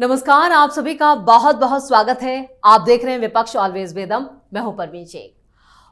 नमस्कार, आप सभी का बहुत बहुत स्वागत है। आप देख रहे हैं विपक्ष ऑलवेज बेदम। मैं हूं परवीन शेख।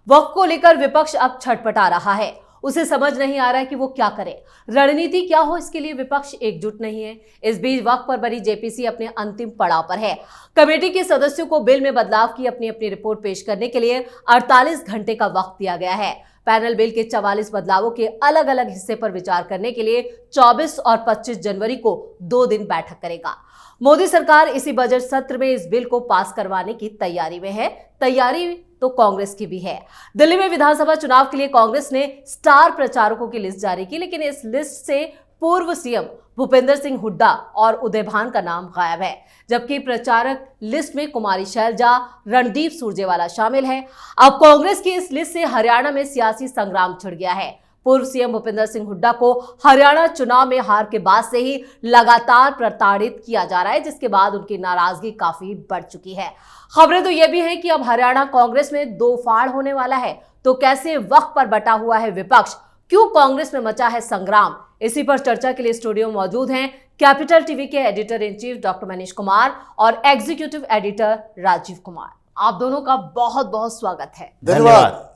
वक्फ को लेकर विपक्ष अब छटपटा रहा है। उसे समझ नहीं आ रहा है कि वो क्या करे, रणनीति क्या हो, इसके लिए विपक्ष एकजुट नहीं है। इस बीच वक्फ पर बनी जेपीसी अपने अंतिम पड़ाव पर है। कमेटी के सदस्यों को बिल में बदलाव की अपनी अपनी रिपोर्ट पेश करने के लिए 48 घंटे का वक्त दिया गया है। पैनल बिल के 44 बदलावों के अलग अलग हिस्से पर विचार करने के लिए 24 और 25 जनवरी को 2 दिन बैठक करेगा। मोदी सरकार इसी बजट सत्र में इस बिल को पास करवाने की तैयारी में है। तैयारी तो कांग्रेस की भी है। दिल्ली में विधानसभा चुनाव के लिए कांग्रेस ने स्टार प्रचारकों की लिस्ट जारी की, लेकिन इस लिस्ट से पूर्व सीएम भूपेंद्र सिंह हुड्डा और उदय भान का नाम गायब है, जबकि प्रचारक लिस्ट में कुमारी शैलजा, रणदीप सुरजेवाला शामिल है। अब कांग्रेस की इस लिस्ट से हरियाणा में सियासी संग्राम छिड़ गया है। पूर्व सीएम भूपेंद्र सिंह हुड्डा को हरियाणा चुनाव में हार के बाद से ही लगातार प्रताड़ित किया जा रहा है, जिसके बाद उनकी नाराजगी काफी बढ़ चुकी है। खबरें तो यह भी हैं कि अब हरियाणा कांग्रेस में दो फाड़ होने वाला है। तो कैसे वक्त पर बटा हुआ है विपक्ष, क्यों कांग्रेस में मचा है संग्राम, इसी पर चर्चा के लिए स्टूडियो में मौजूद हैं कैपिटल टीवी के editor in chief doctor Manish Kumar और एग्जीक्यूटिव एडिटर राजीव कुमार। आप दोनों का बहुत बहुत स्वागत है। धन्यवाद।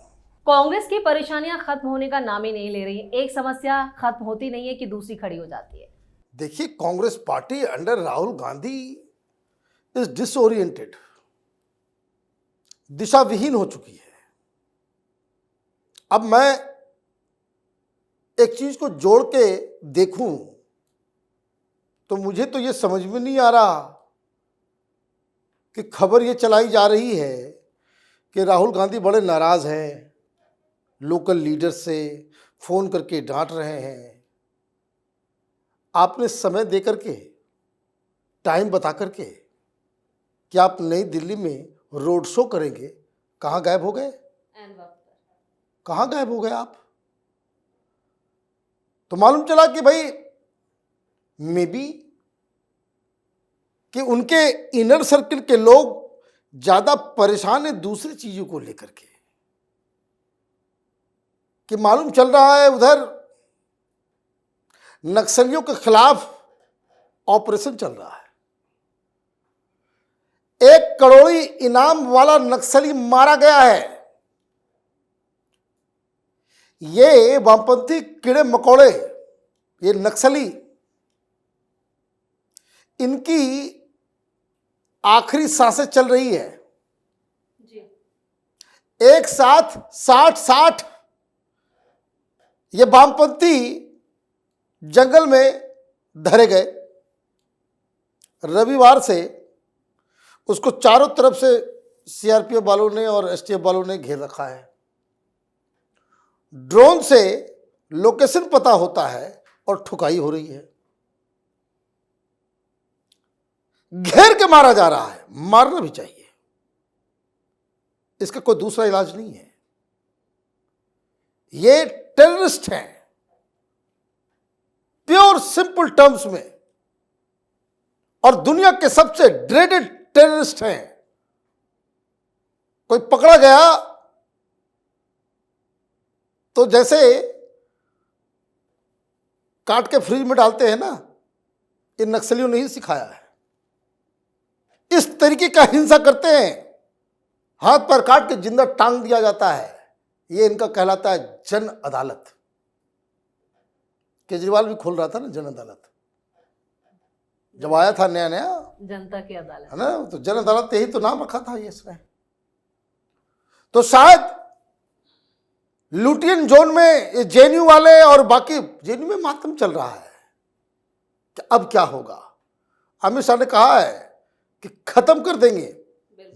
कांग्रेस की परेशानियां खत्म होने का नाम ही नहीं ले रही। एक समस्या खत्म होती नहीं है कि दूसरी खड़ी हो जाती है। देखिए, Congress party under Rahul Gandhi is disoriented, दिशा विहीन हो चुकी है। अब मैं एक चीज को जोड़ के देखूं तो मुझे तो ये समझ में नहीं आ रहा कि खबर ये चलाई जा रही है कि राहुल गांधी बड़े नाराज हैं, लोकल लीडर से फोन करके डांट रहे हैं। आपने समय दे करके, टाइम बता करके कि आप नई दिल्ली में रोड शो करेंगे, कहाँ गायब हो गए? कहाँ गायब हो गए आप? तो मालूम चला कि भाई मे बी कि उनके इनर सर्किल के लोग ज्यादा परेशान हैं दूसरी चीजों को लेकर के, कि मालूम चल रहा है उधर नक्सलियों के खिलाफ ऑपरेशन चल रहा है। 1 करोड़ी इनाम वाला नक्सली मारा गया है। ये वामपंथी कीड़े मकोड़े, ये नक्सली, इनकी आखिरी सांसें चल रही है। एक साथ 60 ये वामपंथी जंगल में धरे गए। रविवार से उसको चारों तरफ से सीआरपीएफ वालों ने और एसटीएफ वालों ने घेर रखा है। ड्रोन से लोकेशन पता होता है और ठुकाई हो रही है। घेर के मारा जा रहा है। मारना भी चाहिए, इसका कोई दूसरा इलाज नहीं है। ये टेररिस्ट हैं, प्योर सिंपल टर्म्स में, और दुनिया के सबसे ड्रेडेड टेररिस्ट हैं। कोई पकड़ा गया तो जैसे काट के फ्रिज में डालते हैं ना, ये नक्सलियों ने ही सिखाया है। इस तरीके का हिंसा करते हैं, हाथ पर काट के जिंदा टांग दिया जाता है। ये इनका कहलाता है जन अदालत। केजरीवाल भी खोल रहा था ना जन अदालत, जब आया था नया नया, जनता की अदालत है ना, तो जन अदालत यही तो नाम रखा था ये इसने। तो शायद लुटियन जोन में जेएनयू वाले और बाकी, जेएनयू में मातम चल रहा है कि अब क्या होगा। अमित शाह ने कहा है कि खत्म कर देंगे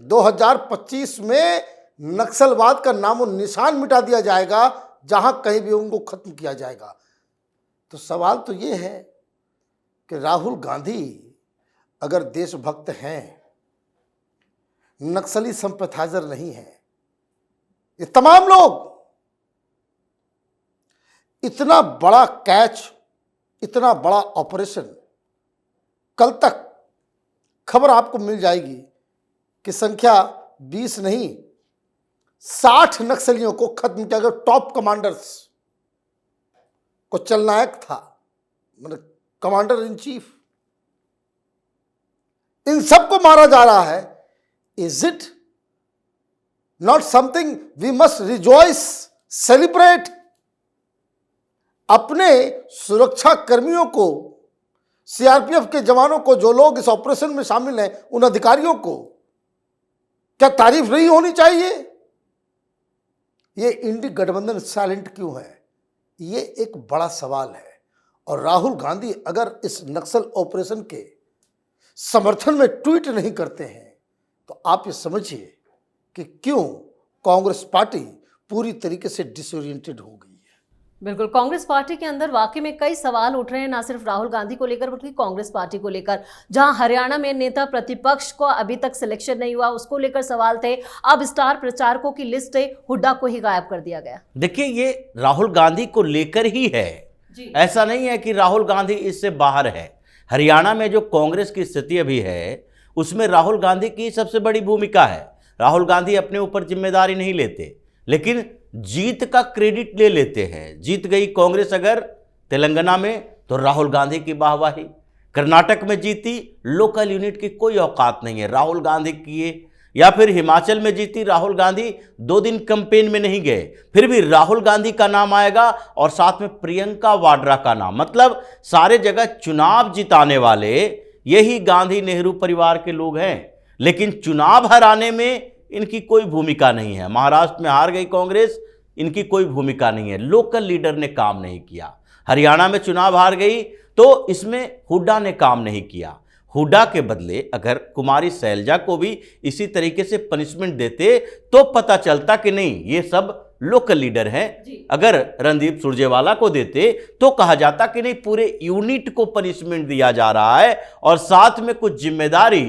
2025 में, नक्सलवाद का नामो निशान मिटा दिया जाएगा, जहां कहीं भी उनको खत्म किया जाएगा। तो सवाल तो ये है कि राहुल गांधी अगर देशभक्त हैं, नक्सली संपैथाइजर नहीं है, ये तमाम लोग, इतना बड़ा कैच, इतना बड़ा ऑपरेशन, कल तक खबर आपको मिल जाएगी कि संख्या 20 नहीं 60 नक्सलियों को खत्म किया गया। टॉप कमांडर्स को चलनायक था, मतलब कमांडर इन चीफ, इन सबको मारा जा रहा है, is it not something we must rejoice, celebrate? अपने सुरक्षा कर्मियों को, सीआरपीएफ के जवानों को, जो लोग इस ऑपरेशन में शामिल हैं, उन अधिकारियों को क्या तारीफ नहीं होनी चाहिए? ये इंडी गठबंधन साइलेंट क्यों है, ये एक बड़ा सवाल है। और राहुल गांधी अगर इस नक्सल ऑपरेशन के समर्थन में ट्वीट नहीं करते हैं तो आप ये समझिए कि क्यों कांग्रेस पार्टी पूरी तरीके से डिसोरिएंटेड हो गई है। बिल्कुल, कांग्रेस पार्टी के अंदर वाकई में कई सवाल उठ रहे हैं, ना सिर्फ राहुल गांधी को लेकर बल्कि कांग्रेस पार्टी को लेकर। जहां हरियाणा में नेता प्रतिपक्ष को अभी तक सिलेक्शन नहीं हुआ, उसको लेकर सवाल थे, अब स्टार प्रचारकों की लिस्ट हुड्डा को ही गायब कर दिया गया। देखिए, ये राहुल गांधी को लेकर ही है, ऐसा नहीं है कि राहुल गांधी इससे बाहर है। हरियाणा में जो कांग्रेस की स्थिति अभी है उसमें राहुल गांधी की सबसे बड़ी भूमिका है। राहुल गांधी अपने ऊपर जिम्मेदारी नहीं लेते, लेकिन जीत का क्रेडिट ले लेते हैं। जीत गई कांग्रेस अगर तेलंगाना में तो राहुल गांधी की वाहवाही, कर्नाटक में जीती, लोकल यूनिट की कोई औकात नहीं है, राहुल गांधी की ये, या फिर हिमाचल में जीती, राहुल गांधी 2 दिन कैंपेन में नहीं गए, फिर भी राहुल गांधी का नाम आएगा और साथ में प्रियंका वाड्रा का नाम। मतलब सारे जगह चुनाव जिताने वाले यही गांधी नेहरू परिवार के लोग हैं, लेकिन चुनाव हराने में इनकी कोई भूमिका नहीं है। महाराष्ट्र में हार गई कांग्रेस, इनकी कोई भूमिका नहीं है, लोकल लीडर ने काम नहीं किया। हरियाणा में चुनाव हार गई तो इसमें हुड्डा ने काम नहीं किया। हुड्डा के बदले अगर कुमारी शैलजा को भी इसी तरीके से पनिशमेंट देते तो पता चलता कि नहीं ये सब लोकल लीडर हैं। अगर रणदीप सुरजेवाला को देते तो कहा जाता कि नहीं पूरे यूनिट को पनिशमेंट दिया जा रहा है और साथ में कुछ जिम्मेदारी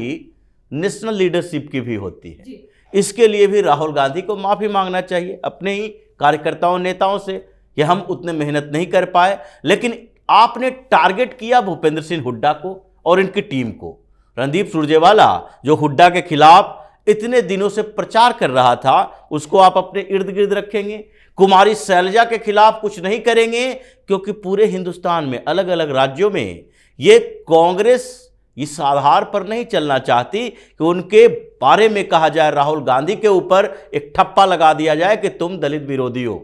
नेशनल लीडरशिप की भी होती है। इसके लिए भी राहुल गांधी को माफी मांगना चाहिए अपने ही कार्यकर्ताओं नेताओं से कि हम उतने मेहनत नहीं कर पाए, लेकिन आपने टारगेट किया भूपेंद्र सिंह हुड्डा को और इनकी टीम को। रणदीप सुरजेवाला जो हुड्डा के खिलाफ इतने दिनों से प्रचार कर रहा था, उसको आप अपने इर्द गिर्द रखेंगे। कुमारी शैलजा के खिलाफ कुछ नहीं करेंगे क्योंकि पूरे हिंदुस्तान में अलग अलग राज्यों में ये कांग्रेस इस आधार पर नहीं चलना चाहती कि उनके बारे में कहा जाए, राहुल गांधी के ऊपर एक ठप्पा लगा दिया जाए कि तुम दलित विरोधी हो,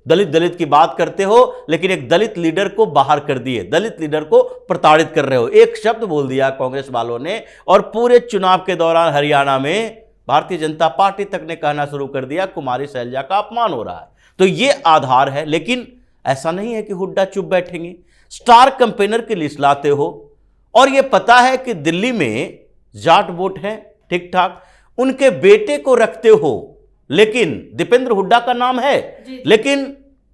दलित की बात करते हो, लेकिन एक दलित लीडर को बाहर कर दिए, दलित लीडर को प्रताड़ित कर रहे हो। एक शब्द बोल दिया कांग्रेस वालों ने और पूरे चुनाव के दौरान हरियाणा में भारतीय जनता पार्टी तक ने कहना शुरू कर दिया कुमारी शैलजा का अपमान हो रहा है। तो ये आधार है, लेकिन ऐसा नहीं है कि हुड्डा चुप बैठेंगे। स्टार कैंपेनर की लिस्ट लाते हो और ये पता है कि दिल्ली में जाट वोट हैं ठीक ठाक, उनके बेटे को रखते हो, लेकिन दीपेंद्र हुड्डा का नाम है लेकिन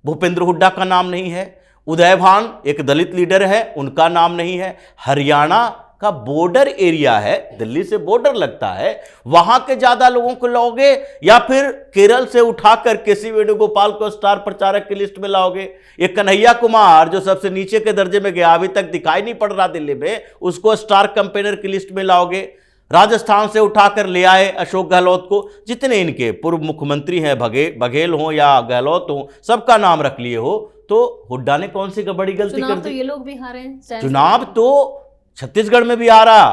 भूपेंद्र हुड्डा का नाम नहीं है। उदय भान एक दलित लीडर है, उनका नाम नहीं है। हरियाणा का बॉर्डर एरिया है, दिल्ली से बॉर्डर लगता है, वहां के ज्यादा लोगों को लाओगे या फिर केरल से उठाकर केसी वेणुगोपाल को स्टार प्रचारक की लिस्ट में लाओगे? ये कन्हैया कुमार जो सबसे नीचे के दर्जे में गया, अभी तक दिखाई नहीं पड़ रहा दिल्ली में, उसको स्टार कैंपेनर की लिस्ट में लाओगे? राजस्थान से उठाकर ले आए अशोक गहलोत को, जितने इनके पूर्व मुख्यमंत्री हैं, बघेल हो या गहलोत हो, सबका नाम रख लिए हो, तो हुड्डा ने कौन सी बड़ी गलती कर दी? तो ये लोग भी हारे हैं, चुनाव तो छत्तीसगढ़ में भी आ रहा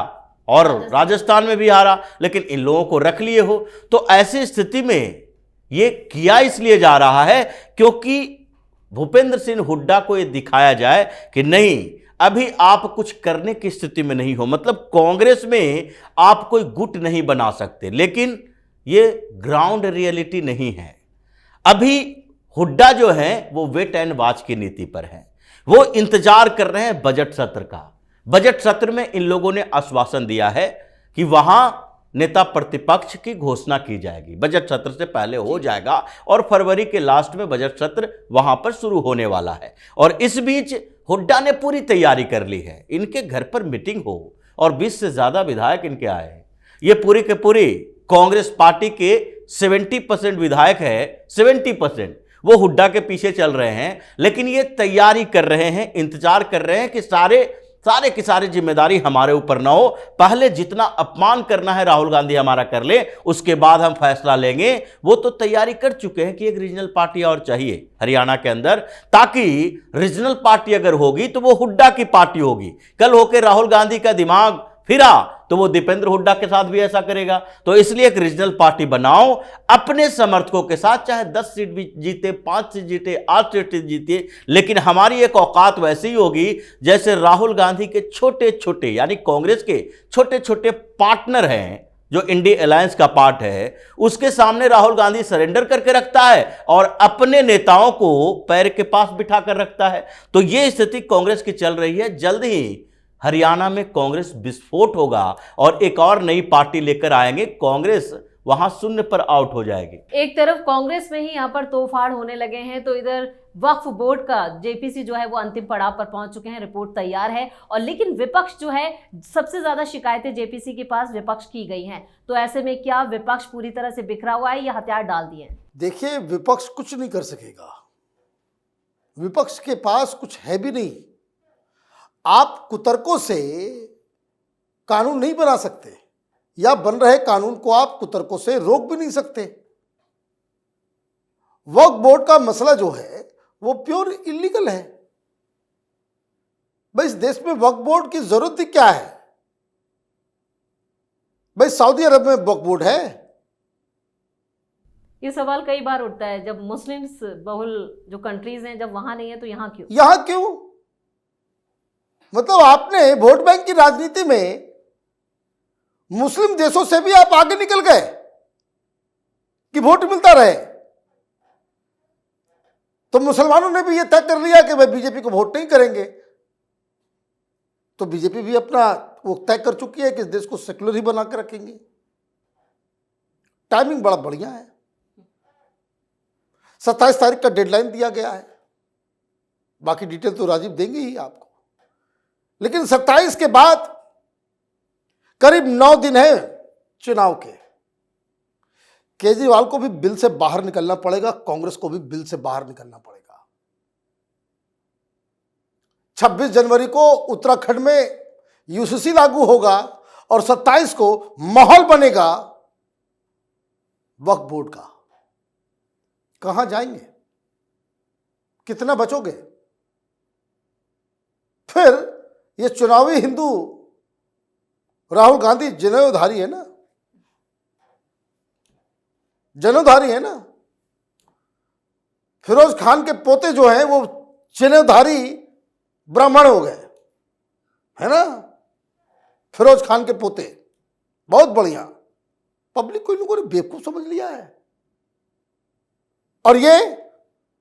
और राजस्थान में भी आ रहा, लेकिन इन लोगों को रख लिए हो। तो ऐसी स्थिति में ये किया इसलिए जा रहा है क्योंकि भूपेंद्र सिंह हुड्डा को ये दिखाया जाए कि नहीं अभी आप कुछ करने की स्थिति में नहीं हो, मतलब कांग्रेस में आप कोई गुट नहीं बना सकते। लेकिन ये ग्राउंड रियलिटी नहीं है। अभी हुड्डा जो है वो वेट एंड वॉच की नीति पर है, वो इंतजार कर रहे हैं बजट सत्र का। बजट सत्र में इन लोगों ने आश्वासन दिया है कि वहां नेता प्रतिपक्ष की घोषणा की जाएगी, बजट सत्र से पहले हो जाएगा और फरवरी के लास्ट में बजट सत्र वहां पर शुरू होने वाला है। और इस बीच हुड्डा ने पूरी तैयारी कर ली है, इनके घर पर मीटिंग हो और 20 से ज्यादा विधायक इनके आए हैं। ये पूरी के पूरी कांग्रेस पार्टी के 70% विधायक है, 70% वो हुड्डा के पीछे चल रहे हैं, लेकिन ये तैयारी कर रहे हैं, इंतजार कर रहे हैं कि सारे की सारी जिम्मेदारी हमारे ऊपर ना हो, पहले जितना अपमान करना है राहुल गांधी हमारा कर ले, उसके बाद हम फैसला लेंगे। वो तो तैयारी कर चुके हैं कि एक रीजनल पार्टी और चाहिए हरियाणा के अंदर, ताकि रीजनल पार्टी अगर होगी तो वो हुड्डा की पार्टी होगी। कल होकर राहुल गांधी का दिमाग फिरा तो वो दीपेंद्र हुड्डा के साथ भी ऐसा करेगा। तो इसलिए एक रीजनल पार्टी बनाओ अपने समर्थकों के साथ, चाहे 10 सीट भी जीते, 5 सीट जीते, 8 सीट जीते, लेकिन हमारी एक औकात वैसी ही होगी जैसे राहुल गांधी के छोटे छोटे, यानी कांग्रेस के छोटे छोटे पार्टनर हैं, जो इंडी अलायंस का पार्ट है, उसके सामने राहुल गांधी सरेंडर करके रखता है और अपने नेताओं को पैर के पास बिठा कर रखता है। तो यह स्थिति कांग्रेस की चल रही है। जल्द ही हरियाणा में कांग्रेस विस्फोट होगा और एक और नई पार्टी लेकर आएंगे, कांग्रेस वहां शून्य पर आउट हो जाएगी। एक तरफ कांग्रेस में ही यहाँ पर तोड़फाड़ होने लगे हैं, तो इधर वक्फ बोर्ड का जेपीसी जो है वो अंतिम पड़ाव पर पहुंच चुके हैं, रिपोर्ट तैयार है। और लेकिन विपक्ष जो है, सबसे ज्यादा शिकायतें जेपीसी के पास विपक्ष की गई हैं। तो ऐसे में क्या विपक्ष पूरी तरह से बिखरा हुआ है या हथियार डाल दिए हैं? देखिए, विपक्ष कुछ नहीं कर सकेगा, विपक्ष के पास कुछ है भी नहीं। आप कुतर्कों से कानून नहीं बना सकते, या बन रहे कानून को आप कुतर्कों से रोक भी नहीं सकते। वक्फ बोर्ड का मसला जो है वो प्योर इलीगल है। भाई, इस देश में वक्फ बोर्ड की जरूरत ही क्या है? भाई, सऊदी अरब में वक्फ बोर्ड है। ये सवाल कई बार उठता है, जब मुस्लिम्स बहुल जो कंट्रीज हैं, जब वहां नहीं है तो यहाँ क्यों? यहां क्यों? मतलब आपने वोट बैंक की राजनीति में मुस्लिम देशों से भी आप आगे निकल गए कि वोट मिलता रहे। तो मुसलमानों ने भी यह तय कर लिया कि भाई बीजेपी को वोट नहीं करेंगे। तो बीजेपी भी अपना वो तय कर चुकी है कि इस देश को सेक्युलर ही बना के रखेंगे। टाइमिंग बड़ा बढ़िया है। 27 तारीख का डेडलाइन दिया गया है, बाकी डिटेल तो राजीव देंगे ही आपको। लेकिन 27 के बाद करीब 9 दिन है चुनाव के। केजरीवाल को भी बिल से बाहर निकलना पड़ेगा, कांग्रेस को भी बिल से बाहर निकलना पड़ेगा। 26 जनवरी को उत्तराखंड में यूसीसी लागू होगा और 27 को माहौल बनेगा वक्फ बोर्ड का। कहां जाएंगे? कितना बचोगे? फिर ये चुनावी हिंदू राहुल गांधी जनेऊधारी है ना, जनेऊधारी है ना। फिरोज खान के पोते जो हैं वो जनेऊधारी ब्राह्मण हो गए, है ना। फिरोज खान के पोते, बहुत बढ़िया। पब्लिक को इन लोगों ने बेवकूफ समझ लिया है। और ये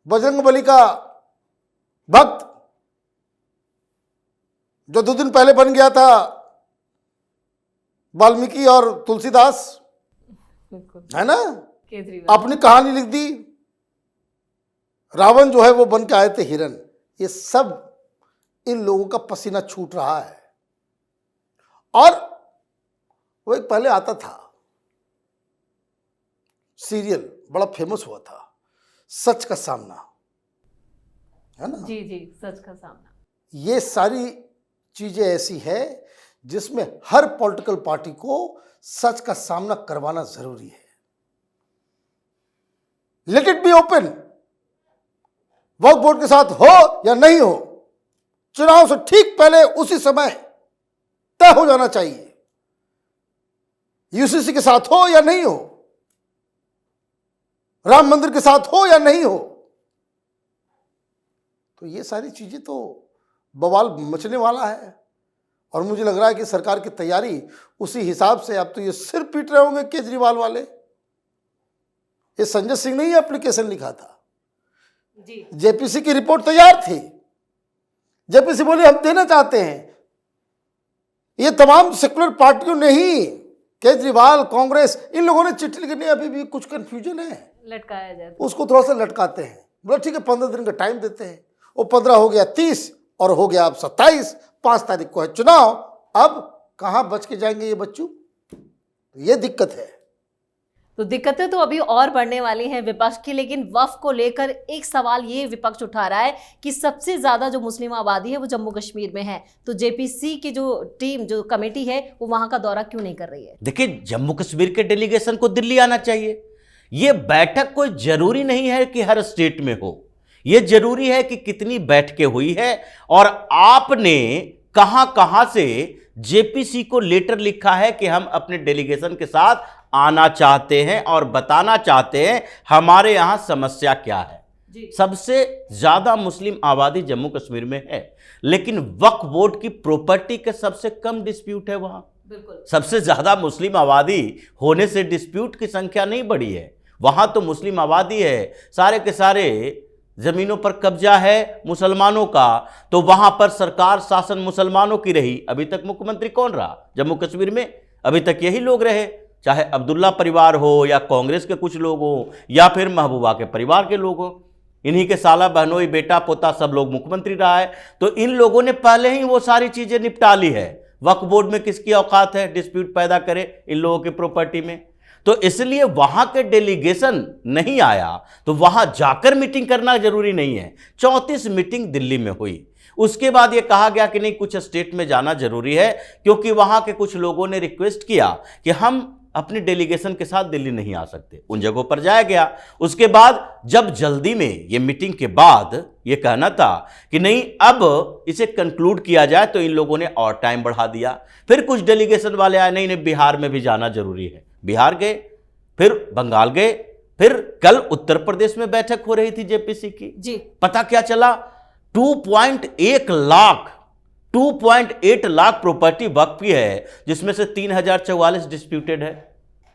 बजरंगबली का भक्त जो 2 दिन पहले बन गया था वाल्मीकि और तुलसीदास, है ना, अपनी कहानी लिख दी। रावण जो है वो बन के आए थे हिरन। ये सब इन लोगों का पसीना छूट रहा है। और वो एक पहले आता था सीरियल, बड़ा फेमस हुआ था, सच का सामना, है ना। जी जी, सच का सामना। ये सारी चीजें ऐसी है जिसमें हर पॉलिटिकल पार्टी को सच का सामना करवाना जरूरी है। Let it be open. Waqf board के साथ हो या नहीं हो, चुनाव से ठीक पहले उसी समय तय हो जाना चाहिए। यूसीसी के साथ हो या नहीं हो, राम मंदिर के साथ हो या नहीं हो, तो ये सारी चीजें तो बवाल मचने वाला है। और मुझे लग रहा है कि सरकार की तैयारी उसी हिसाब से, अब तो ये सिर पीट रहे होंगे केजरीवाल वाले। ये संजय सिंह ने ही एप्लीकेशन लिखा था जी। जेपीसी की रिपोर्ट तैयार थी, जेपीसी बोली हम देना चाहते हैं। ये तमाम सेकुलर पार्टियों ने ही, केजरीवाल, कांग्रेस, इन लोगों ने चिट्ठी लिखी। अभी भी कुछ कंफ्यूजन है, लटकाया जाए उसको थोड़ा सा लटकाते हैं। बोला ठीक है 15 दिन का टाइम देते हैं। वो 15 हो गया 30 और हो गया अब 27। 5 तारीख को है चुनाव। अब कहां बच के जाएंगे ये बच्चों? ये दिक्कत है। तो दिक्कतें तो अभी और बढ़ने वाली हैं विपक्ष की। लेकिन वक्फ को लेकर एक सवाल ये विपक्ष उठा रहा है कि सबसे ज्यादा जो मुस्लिम आबादी है वो जम्मू कश्मीर में है, तो जेपीसी की जो टीम, जो कमेटी है, वो वहां का दौरा क्यों नहीं कर रही है? देखिए, जम्मू कश्मीर के डेलीगेशन को दिल्ली आना चाहिए। ये बैठक कोई जरूरी नहीं है कि हर स्टेट में हो। ये जरूरी है कि कितनी बैठकें हुई है और आपने कहां कहां से जेपीसी को लेटर लिखा है कि हम अपने डेलीगेशन के साथ आना चाहते हैं और बताना चाहते हैं हमारे यहां समस्या क्या है। सबसे ज्यादा मुस्लिम आबादी जम्मू कश्मीर में है, लेकिन वक्फ बोर्ड की प्रॉपर्टी के सबसे कम डिस्प्यूट है वहां। सबसे ज्यादा मुस्लिम आबादी होने से डिस्प्यूट की संख्या नहीं बढ़ी है। वहां तो मुस्लिम आबादी है, सारे के सारे जमीनों पर कब्जा है मुसलमानों का, तो वहां पर सरकार शासन मुसलमानों की रही। अभी तक मुख्यमंत्री कौन रहा जम्मू कश्मीर में? अभी तक यही लोग रहे, चाहे अब्दुल्ला परिवार हो या कांग्रेस के कुछ लोग हो या फिर महबूबा के परिवार के लोग हो। इन्हीं के साला बहनोई बेटा पोता सब लोग मुख्यमंत्री रहा है। तो इन लोगों ने पहले ही वो सारी चीजें निपटा ली है। वक्फ बोर्ड में किसकी औकात है डिस्प्यूट पैदा करे इन लोगों की प्रॉपर्टी में? तो इसलिए वहां के डेलीगेशन नहीं आया तो वहां जाकर मीटिंग करना जरूरी नहीं है। 34 मीटिंग दिल्ली में हुई, उसके बाद यह कहा गया कि नहीं कुछ स्टेट में जाना जरूरी है, क्योंकि वहां के कुछ लोगों ने रिक्वेस्ट किया कि हम अपने डेलीगेशन के साथ दिल्ली नहीं आ सकते, उन जगहों पर जाया गया। उसके बाद जब जल्दी में ये मीटिंग के बाद ये कहना था कि नहीं अब इसे कंक्लूड किया जाए, तो इन लोगों ने और टाइम बढ़ा दिया। फिर कुछ डेलीगेशन वाले आए, नहीं बिहार में भी जाना जरूरी है, बिहार गए, फिर बंगाल गए, फिर कल उत्तर प्रदेश में बैठक हो रही थी जेपीसी की जी। पता क्या चला? 2.8 लाख प्रॉपर्टी वक्फ की है, जिसमें से 3044 डिस्प्यूटेड है,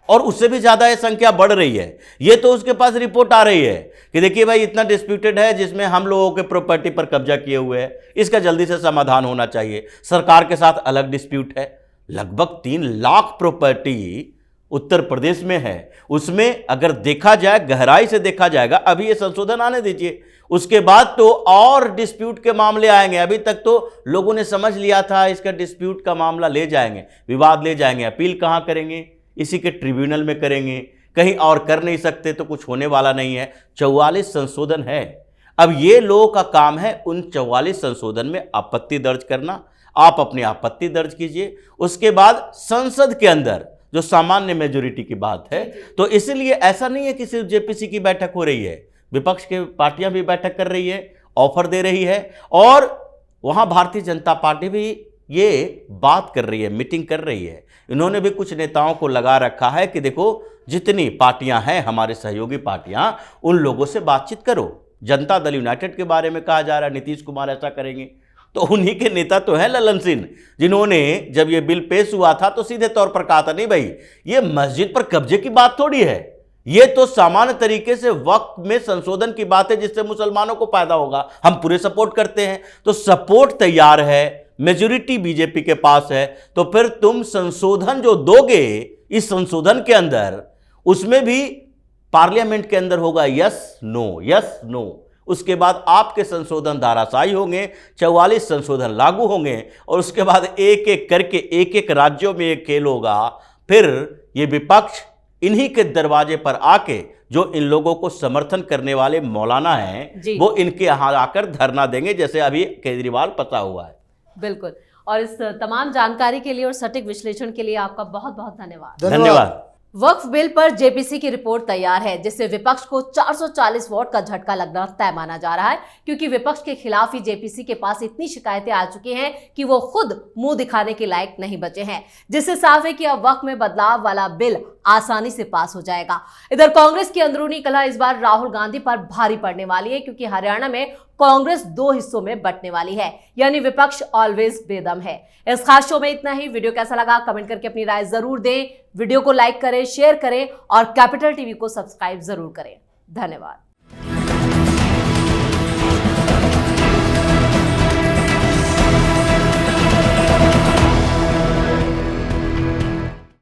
और उससे भी ज्यादा यह संख्या बढ़ रही है। यह तो उसके पास रिपोर्ट आ रही है कि देखिए भाई इतना डिस्प्यूटेड है जिसमें हम लोगों के प्रॉपर्टी पर कब्जा किए हुए हैं, इसका जल्दी से समाधान होना चाहिए। सरकार के साथ अलग डिस्प्यूट है। लगभग 3 लाख प्रॉपर्टी उत्तर प्रदेश में है। उसमें अगर देखा जाए, गहराई से देखा जाएगा, अभी ये संशोधन आने दीजिए, उसके बाद तो और डिस्प्यूट के मामले आएंगे। अभी तक तो लोगों ने समझ लिया था इसका डिस्प्यूट का मामला ले जाएंगे, विवाद ले जाएंगे, अपील कहां करेंगे? इसी के ट्रिब्यूनल में करेंगे, कहीं और कर नहीं सकते, तो कुछ होने वाला नहीं है। 44 संशोधन है। अब ये लोगों का काम है उन 44 संशोधन में आपत्ति दर्ज करना। आप अपनी आपत्ति दर्ज कीजिए, उसके बाद संसद के अंदर जो सामान्य मेजोरिटी की बात है, तो इसलिए ऐसा नहीं है कि सिर्फ जेपीसी की बैठक हो रही है, विपक्ष की पार्टियां भी बैठक कर रही है, ऑफर दे रही है, और वहां भारतीय जनता पार्टी भी ये बात कर रही है, मीटिंग कर रही है। इन्होंने भी कुछ नेताओं को लगा रखा है कि देखो जितनी पार्टियां हैं हमारे सहयोगी पार्टियां, उन लोगों से बातचीत करो। जनता दल यूनाइटेड के बारे में कहा जा रहा है नीतीश कुमार ऐसा करेंगे, तो उन्हीं के नेता तो है ललन सिंह, जिन्होंने जब ये बिल पेश हुआ था तो सीधे तौर पर कहा था नहीं भाई ये मस्जिद पर कब्जे की बात थोड़ी है, ये तो सामान्य तरीके से वक्फ में संशोधन की बात है जिससे मुसलमानों को फायदा होगा, हम पूरे सपोर्ट करते हैं। तो सपोर्ट तैयार है, मेजॉरिटी बीजेपी के पास है, तो फिर तुम संशोधन जो दोगे इस संशोधन के अंदर, उसमें भी पार्लियामेंट के अंदर होगा यस नो। उसके बाद आपके संशोधन धाराशायी होंगे, 44 संशोधन लागू होंगे, और उसके बाद एक एक करके एक एक राज्यों में एक खेल होगा। फिर ये विपक्ष इन्हीं के दरवाजे पर आके, जो इन लोगों को समर्थन करने वाले मौलाना हैं, वो इनके यहां आकर धरना देंगे, जैसे अभी केजरीवाल फंसा हुआ है। बिल्कुल। और इस तमाम जानकारी के लिए और सटीक विश्लेषण के लिए आपका बहुत बहुत धन्यवाद। धन्यवाद। वक्फ बिल पर जेपीसी की रिपोर्ट तैयार है, जिससे विपक्ष को 440 वोट का झटका लगना तय माना जा रहा है, क्योंकि विपक्ष के खिलाफ ही जेपीसी के पास इतनी शिकायतें आ चुकी हैं कि वो खुद मुंह दिखाने के लायक नहीं बचे हैं, जिससे साफ है कि अब वक्फ में बदलाव वाला बिल आसानी से पास हो जाएगा। इधर कांग्रेस की अंदरूनी कलह इस बार राहुल गांधी पर भारी पड़ने वाली है, क्योंकि हरियाणा में कांग्रेस 2 हिस्सों में बंटने वाली है, यानी विपक्ष ऑलवेज बेदम है। इस खास शो में इतना ही। वीडियो कैसा लगा कमेंट करके अपनी राय जरूर दें, वीडियो को लाइक करें, शेयर करें और कैपिटल टीवी को सब्सक्राइब जरूर करें। धन्यवाद।